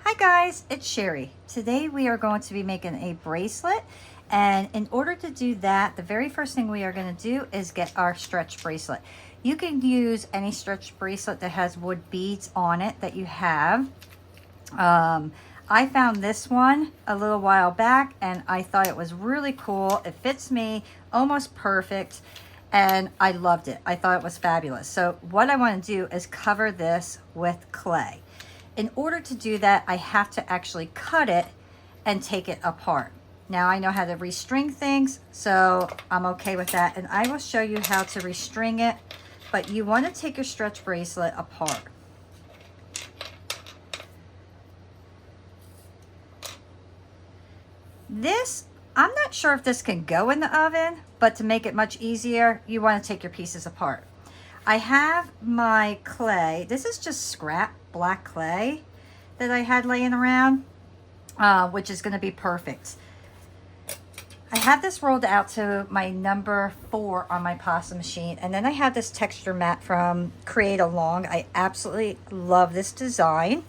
Hi guys, it's Sherry. Today we are going to be making a bracelet, and in order to do that, the very first thing we are going to do is get our stretch bracelet. You can use any stretch bracelet that has wood beads on it that you have. I found this one a little while back and I thought it was really cool. It fits me almost perfect and I loved it. I thought it was fabulous. So what I want to do is cover this with clay. In order to do that, I have to actually cut it and take it apart. Now I know how to restring things, so I'm okay with that. And I will show you how to restring it, but you want to take your stretch bracelet apart. This, I'm not sure if this can go in the oven, but to make it much easier, you want to take your pieces apart. I have my clay. This is just scrap black clay that I had laying around, which is going to be perfect. I have this rolled out to my number 4 on my pasta machine, and then I have this texture mat from Create Along. I absolutely love this design,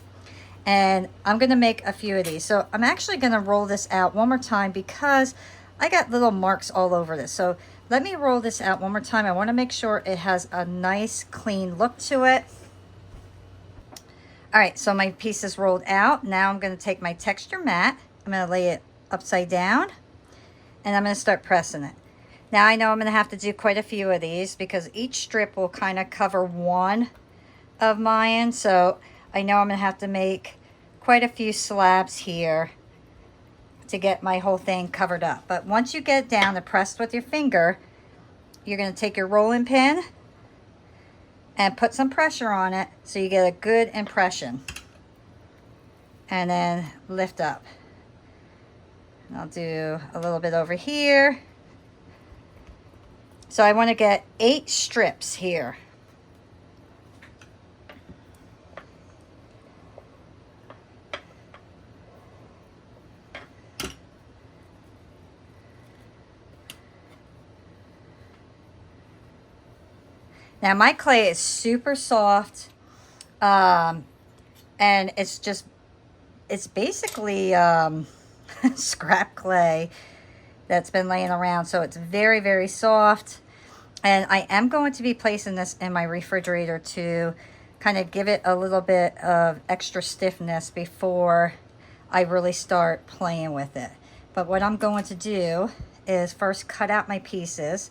and I'm going to make a few of these. So I'm actually going to roll this out one more time because I got little marks all over this. So let me roll this out one more time. I want to make sure it has a nice clean look to it. All right, so my piece is rolled out. Now I'm going to take my texture mat. I'm going to lay it upside down and I'm going to start pressing it. Now I know I'm going to have to do quite a few of these because each strip will kind of cover one of mine. So I know I'm going to have to make quite a few slabs here to get my whole thing covered up. But once you get it down and pressed with your finger, you're going to take your rolling pin and put some pressure on it so you get a good impression. And then lift up. And I'll do a little bit over here. So I want to get 8 strips here. Now my clay is super soft, and it's basically scrap clay that's been laying around, so it's very, very soft. And I am going to be placing this in my refrigerator to kind of give it a little bit of extra stiffness before I really start playing with it. But what I'm going to do is first cut out my pieces.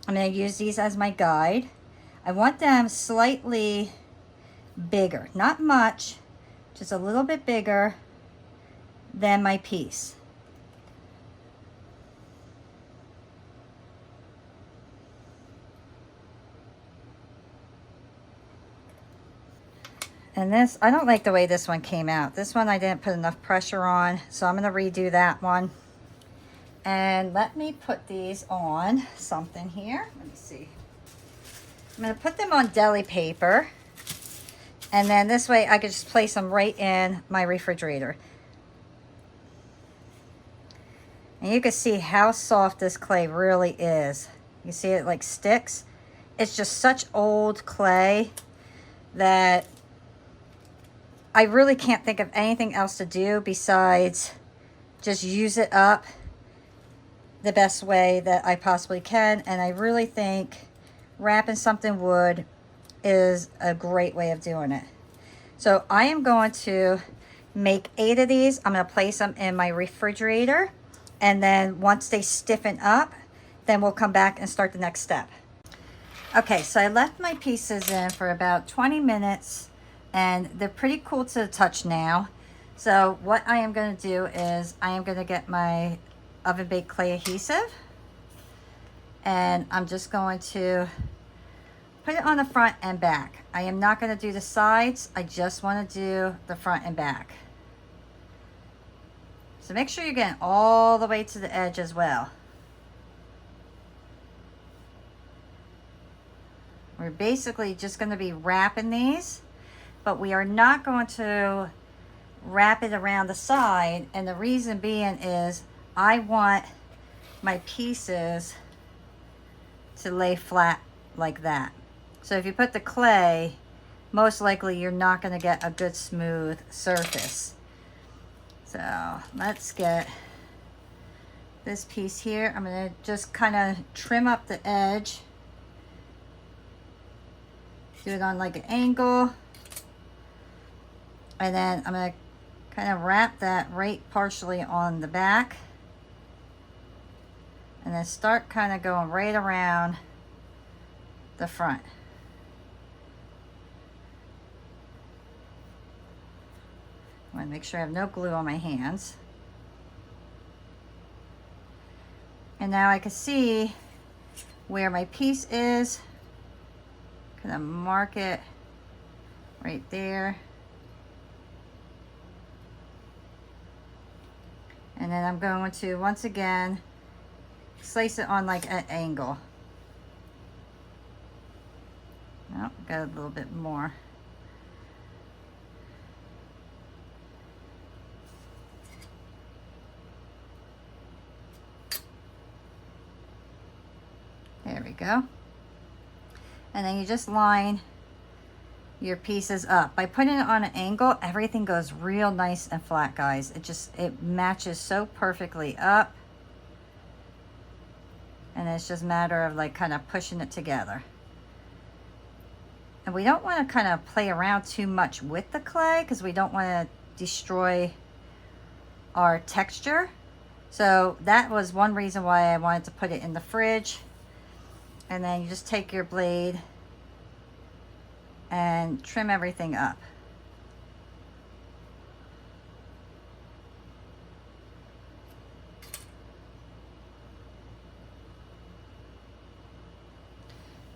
I'm going to use these as my guide. I want them slightly bigger, not much, just a little bit bigger than my piece. And this, I don't like the way this one came out. This one I didn't put enough pressure on, so I'm going to redo that one. And let me put these on something here. Let me see. I'm going to put them on deli paper, and then this way I can just place them right in my refrigerator. And you can see how soft this clay really is. You see it like sticks? It's just such old clay that I really can't think of anything else to do besides just use it up the best way that I possibly can. And I really think wrapping something wood is a great way of doing it. So I am going to make 8 of these. I'm going to place them in my refrigerator, and then once they stiffen up, then we'll come back and start the next step. Okay, so I left my pieces in for about 20 minutes and they're pretty cool to the touch now. So what I am going to do is I am going to get my oven baked clay adhesive, and I'm just going to put it on the front and back. I am not going to do the sides. I just want to do the front and back. So make sure you're getting all the way to the edge as well. We're basically just going to be wrapping these, but we are not going to wrap it around the side. And the reason being is I want my pieces to lay flat like that. So if you put the clay, most likely you're not going to get a good smooth surface. So let's get this piece here. I'm gonna just kind of trim up the edge. Do it on like an angle. And then I'm gonna kind of wrap that right partially on the back. And then start kind of going right around the front. I want to make sure I have no glue on my hands. And now I can see where my piece is. Kind of mark it right there. And then I'm going to, once again, slice it on like an angle. Oh, got a little bit more. There we go. And then you just line your pieces up. By putting it on an angle, everything goes real nice and flat, guys. It matches so perfectly up. And it's just a matter of like kind of pushing it together. And we don't want to kind of play around too much with the clay because we don't want to destroy our texture. So that was one reason why I wanted to put it in the fridge. And then you just take your blade and trim everything up.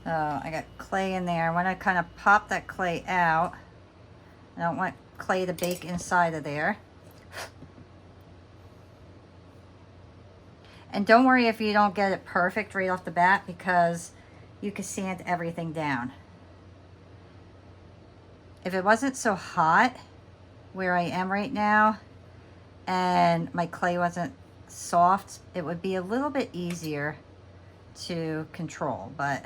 So I got clay in there. I want to kind of pop that clay out. I don't want clay to bake inside of there. And don't worry if you don't get it perfect right off the bat, because you can sand everything down. If it wasn't so hot where I am right now and my clay wasn't soft, it would be a little bit easier to control, but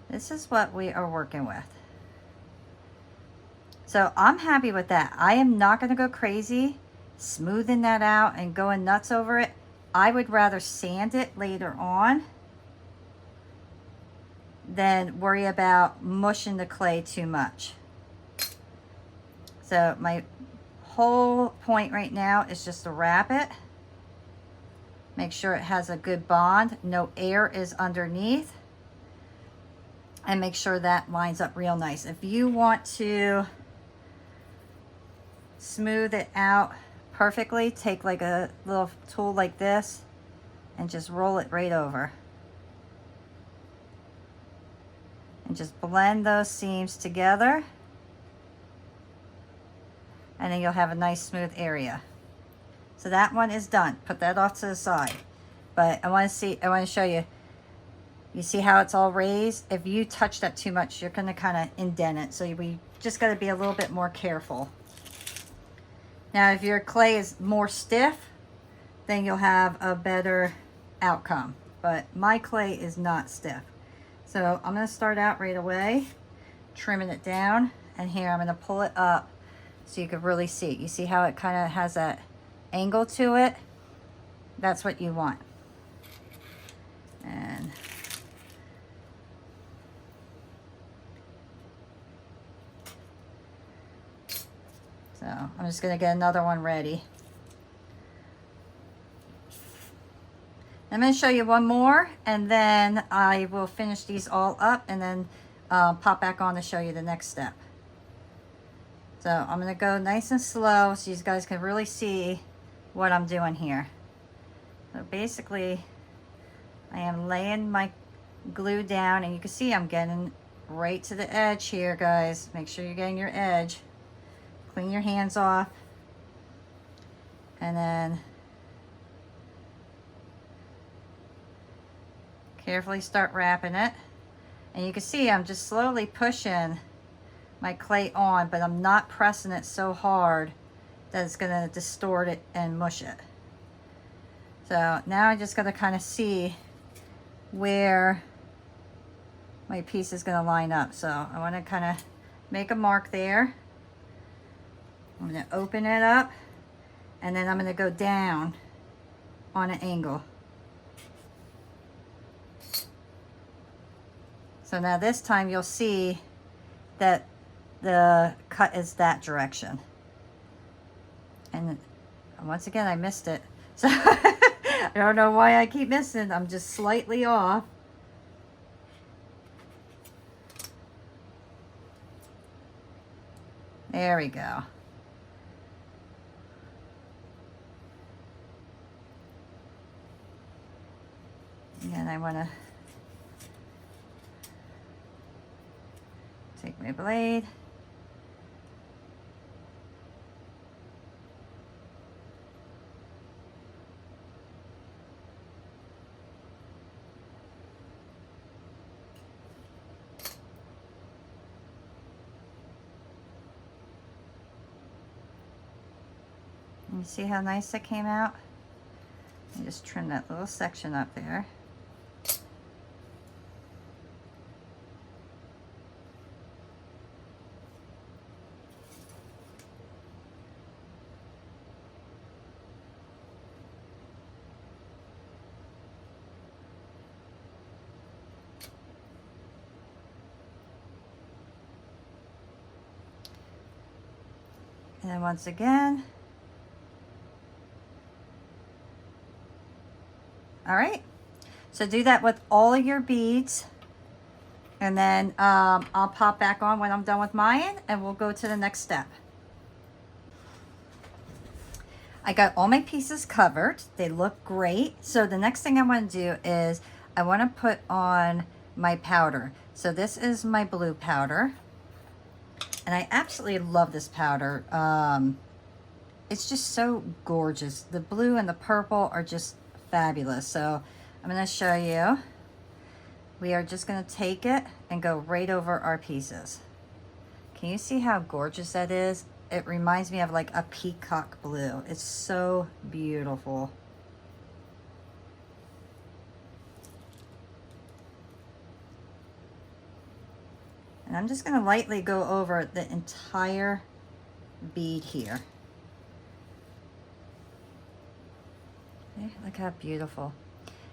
this is what we are working with. So I'm happy with that. I am not going to go crazy smoothing that out and going nuts over it. I would rather sand it later on than worry about mushing the clay too much. So my whole point right now is just to wrap it. Make sure it has a good bond. No air is underneath. And make sure that lines up real nice. If you want to smooth it out perfectly, take like a little tool like this and just roll it right over. And just blend those seams together. And then you'll have a nice smooth area. So that one is done. Put that off to the side. But I want to show you. You see how it's all raised? If you touch that too much, you're going to kind of indent it. So we just got to be a little bit more careful. Now, if your clay is more stiff, then you'll have a better outcome. But my clay is not stiff. So I'm going to start out right away, trimming it down. And here I'm going to pull it up so you can really see. You see how it kind of has that angle to it? That's what you want. And so I'm just going to get another one ready. I'm going to show you one more, and then I will finish these all up and then pop back on to show you the next step. So I'm going to go nice and slow so you guys can really see what I'm doing here. So basically, I am laying my glue down, and you can see I'm getting right to the edge here, guys. Make sure you're getting your edge. Clean your hands off. And then carefully start wrapping it. And you can see I'm just slowly pushing my clay on, but I'm not pressing it so hard that it's going to distort it and mush it. So now I just got to kind of see where my piece is going to line up. So I want to kind of make a mark there. I'm going to open it up And then I'm going to go down on an angle. So now this time you'll see that the cut is that direction. And once again, I missed it. So I don't know why I keep missing. I'm just slightly off. There we go. And I want to take my blade. You see how nice that came out? I just trim that little section up there. And then once again, all right, so do that with all of your beads, and then I'll pop back on when I'm done with mine, and we'll go to the next step. I got all my pieces covered. They look great. So the next thing I want to do is I want to put on my powder. So this is my blue powder, and I absolutely love this powder. It's just so gorgeous. The blue and the purple are just fabulous. So I'm going to show you. We are just going to take it and go right over our pieces. Can you see how gorgeous that is? It reminds me of like a peacock blue. It's so beautiful. And I'm just going to lightly go over the entire bead here. Okay, look how beautiful.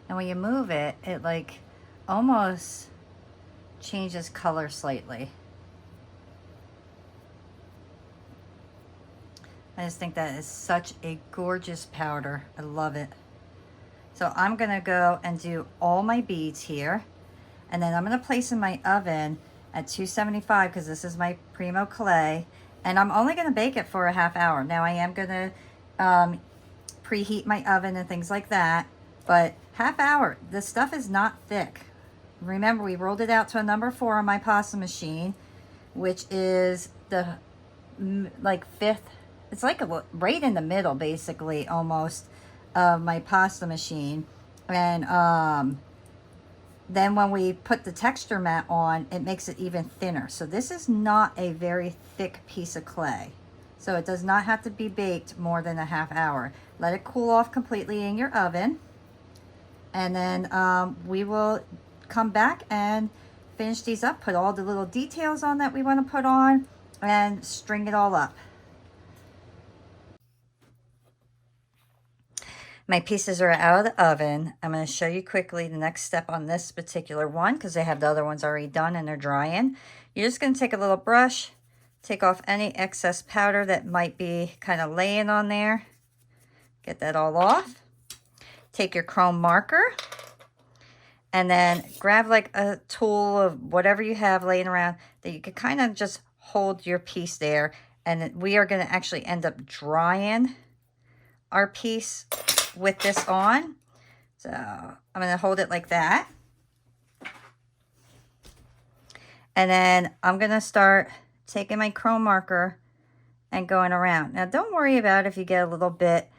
And when you move it, it like almost changes color slightly. I just think that is such a gorgeous powder. I love it. So I'm gonna go and do all my beads here, and then I'm gonna place in my oven at 275 because this is my Primo clay, and I'm only gonna bake it for a half hour. Now I am gonna preheat my oven and things like that, but half hour. The stuff is not thick. Remember, we rolled it out to a number 4 on my pasta machine, which is the like 5th. It's like right in the middle, basically, almost, of my pasta machine. And then when we put the texture mat on, it makes it even thinner. So this is not a very thick piece of clay. So it does not have to be baked more than a half hour. Let it cool off completely in your oven. And then we will come back and finish these up, put all the little details on that we want to put on, and string it all up. My pieces are out of the oven. I'm going to show you quickly the next step on this particular one because I have the other ones already done and they're drying. You're just going to take a little brush, take off any excess powder that might be kind of laying on there. Get that all off. Take your chrome marker and then grab like a tool of whatever you have laying around that you can kind of just hold your piece there. And we are going to actually end up drying our piece with this on. So I'm going to hold it like that. And then I'm going to start taking my chrome marker and going around. Now don't worry about if you get a little bit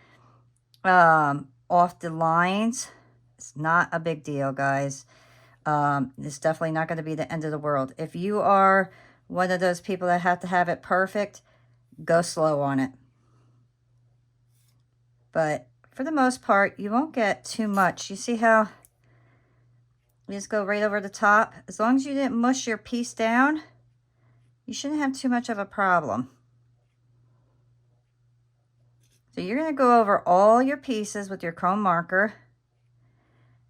off the lines. It's not a big deal, guys. It's definitely not going to be the end of the world. If you are one of those people that have to have it perfect, go slow on it. But for the most part, you won't get too much. You see how you just go right over the top? As long as you didn't mush your piece down, you shouldn't have too much of a problem. So you're going to go over all your pieces with your chrome marker,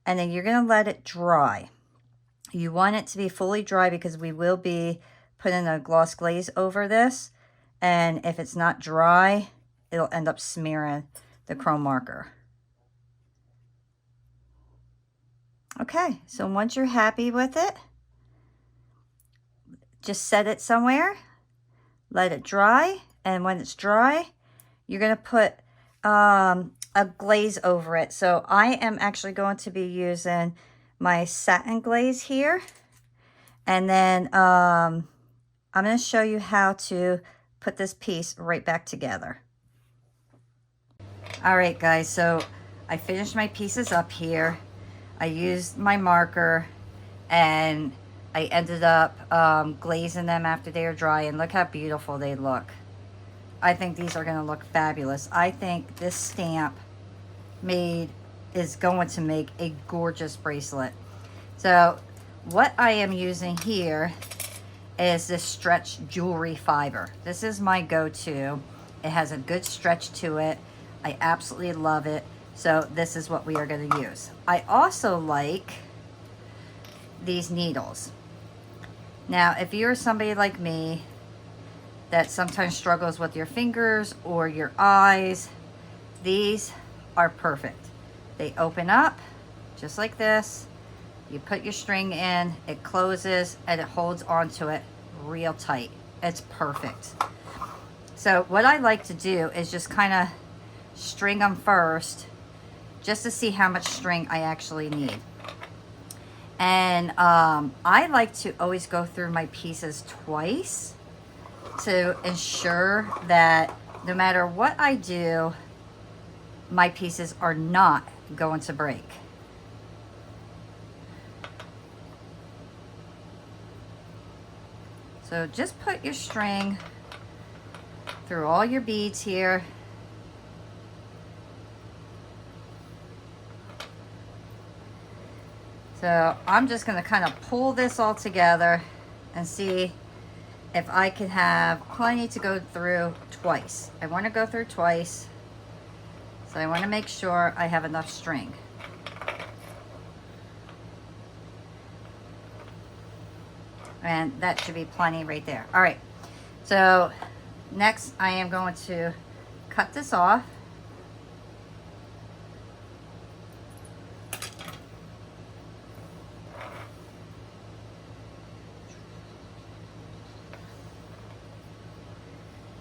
and then you're going to let it dry. You want it to be fully dry because we will be putting a gloss glaze over this, and if it's not dry, it'll end up smearing the chrome marker. Okay, so once you're happy with it, just set it somewhere, let it dry, and when it's dry, you're going to put a glaze over it. So I am actually going to be using my satin glaze here, and then I'm going to show you how to put this piece right back together. All right, guys, so I finished my pieces up here. I used my marker, and I ended up glazing them after they are dry, and look how beautiful they look. I think these are going to look fabulous. I think this stamp is going to make a gorgeous bracelet. So what I am using here is this stretch jewelry fiber. This is my go-to. It has a good stretch to it. I absolutely love it. So this is what we are going to use. I also like these needles. Now, if you're somebody like me that sometimes struggles with your fingers or your eyes, these are perfect. They open up just like this. You put your string in, it closes, and it holds onto it real tight. It's perfect. So what I like to do is just kind of string them first, just to see how much string I actually need. And I like to always go through my pieces twice to ensure that no matter what I do, my pieces are not going to break. So just put your string through all your beads here. So I'm just going to kind of pull this all together and see if I can have plenty to go through twice. I want to go through twice, so I want to make sure I have enough string. And that should be plenty right there. All right, so next I am going to cut this off.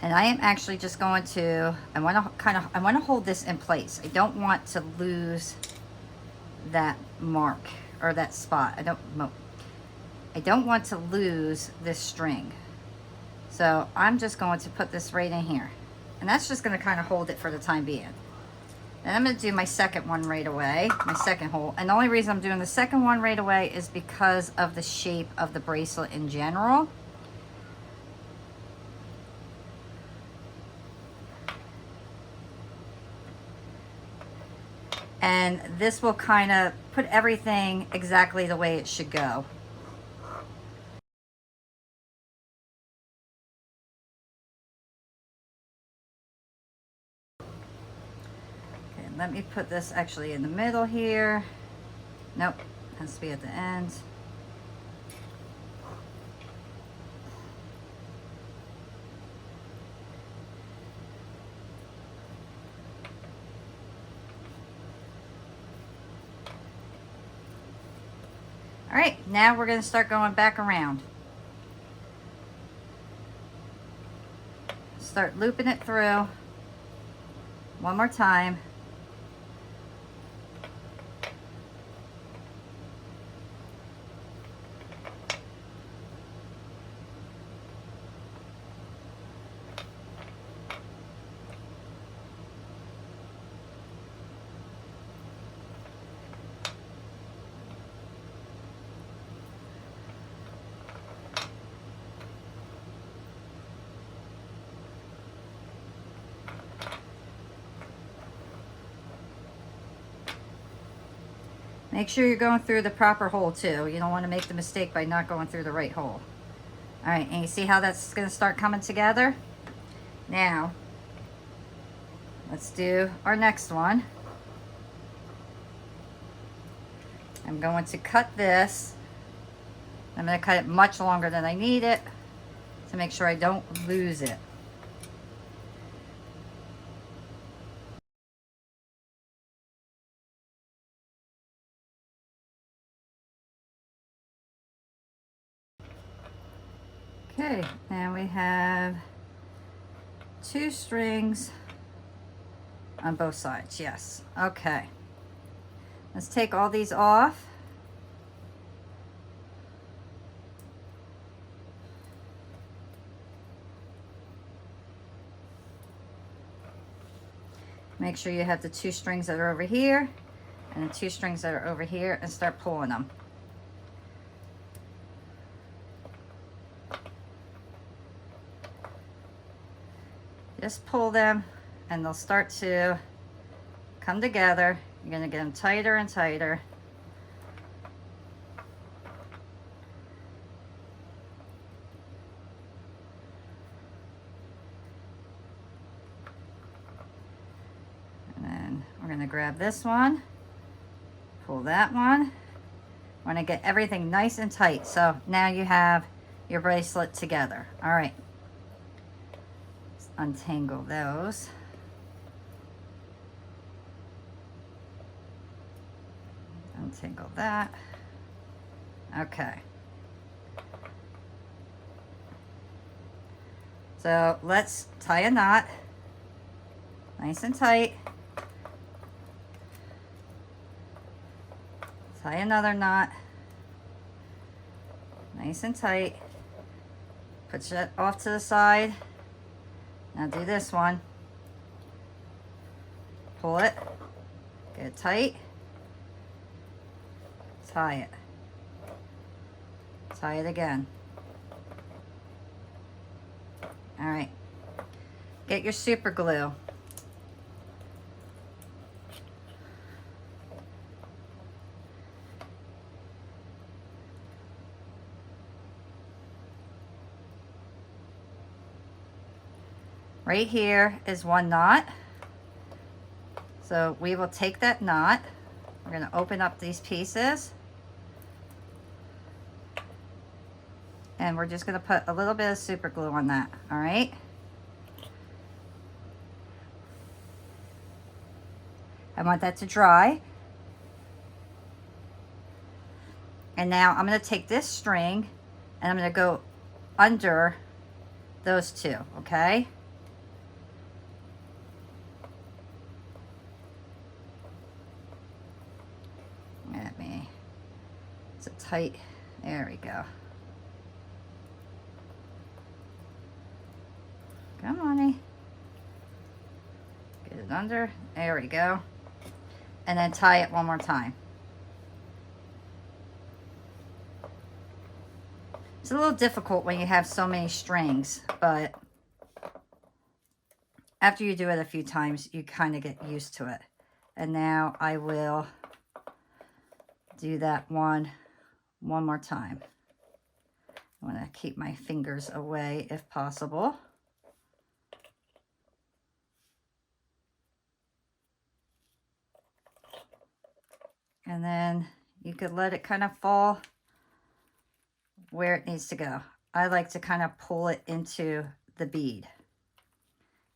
And I am actually just going to, I want to hold this in place. I don't want to lose that mark or that spot. I don't want to lose this string. So I'm just going to put this right in here. And that's just going to kind of hold it for the time being. And I'm going to do my second one right away, my second hole. And the only reason I'm doing the second one right away is because of the shape of the bracelet in general. And this will kind of put everything exactly the way it should go. Okay, let me put this actually in the middle here. Nope, has to be at the end. All right, now we're going to start going back around. Start looping it through one more time. Make sure you're going through the proper hole too. You don't want to make the mistake by not going through the right hole. All right, and you see how that's going to start coming together? Now, Let's do our next one. I'm going to cut this. I'm going to cut it much longer than I need it to make sure I don't lose it. Okay, now we have 2 strings on both sides. Yes. Okay. Let's take all these off. Make sure you have the 2 strings that are over here and the 2 strings that are over here, and start pulling them. Just pull them and they'll start to come together. You're going to get them tighter and tighter. And then we're going to grab this one, pull that one. Want to get everything nice and tight. So now you have your bracelet together. All right. Let's untangle those. Untangle that. Okay. So let's tie a knot. Nice and tight. Tie another knot. Nice and tight. Put that off to the side. Now do this one. Pull it. Get it tight. Tie it. Tie it again. All right. Get your super glue. Right here is one knot. So we will take that knot. We're going to open up these pieces. And we're just going to put a little bit of super glue on that. All right. I want that to dry. And now I'm going to take this string and I'm going to go under those 2, okay? It's a tight, there we go. Come on, get it under, there we go. And then tie it one more time. It's a little difficult when you have so many strings, but after you do it a few times, you kind of get used to it. And now I will do that one more time. I want to keep my fingers away if possible. And then you could let it kind of fall where it needs to go. I like to kind of pull it into the bead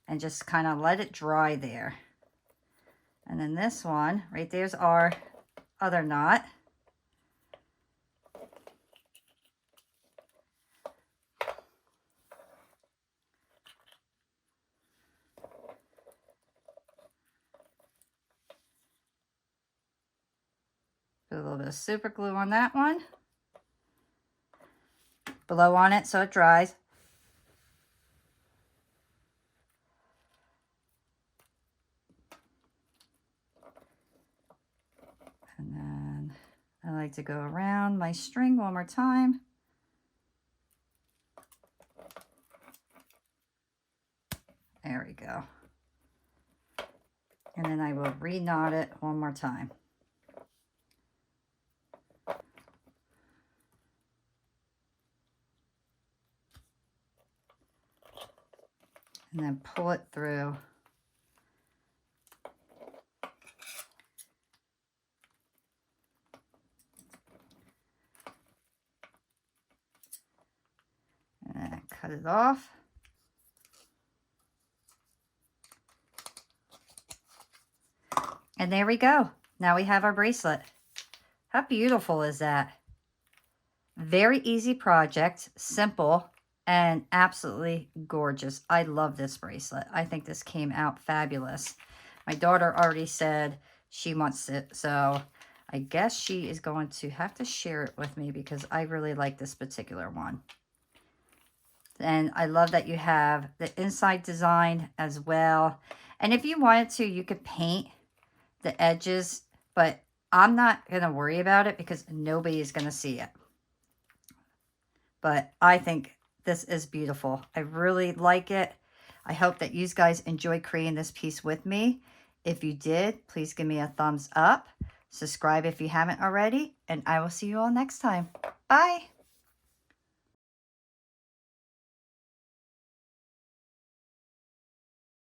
and just kind of let it dry there. And then this one, right there's our other knot. Put a little bit of super glue on that one. Blow on it so it dries. And then I like to go around my string one more time. There we go. And then I will re-knot it one more time. And then pull it through cut it off. And there we go. Now we have our bracelet. How beautiful is that? Very easy project, simple, and absolutely gorgeous. I love this bracelet. I think this came out fabulous. My daughter already said she wants it, so I guess she is going to have to share it with me because I really like this particular one. And I love that you have the inside design as well. And if you wanted to, you could paint the edges, but I'm not going to worry about it because nobody is going to see it. But I think this is beautiful. I really like it. I hope that you guys enjoyed creating this piece with me. If you did, please give me a thumbs up. Subscribe if you haven't already. And I will see you all next time. Bye.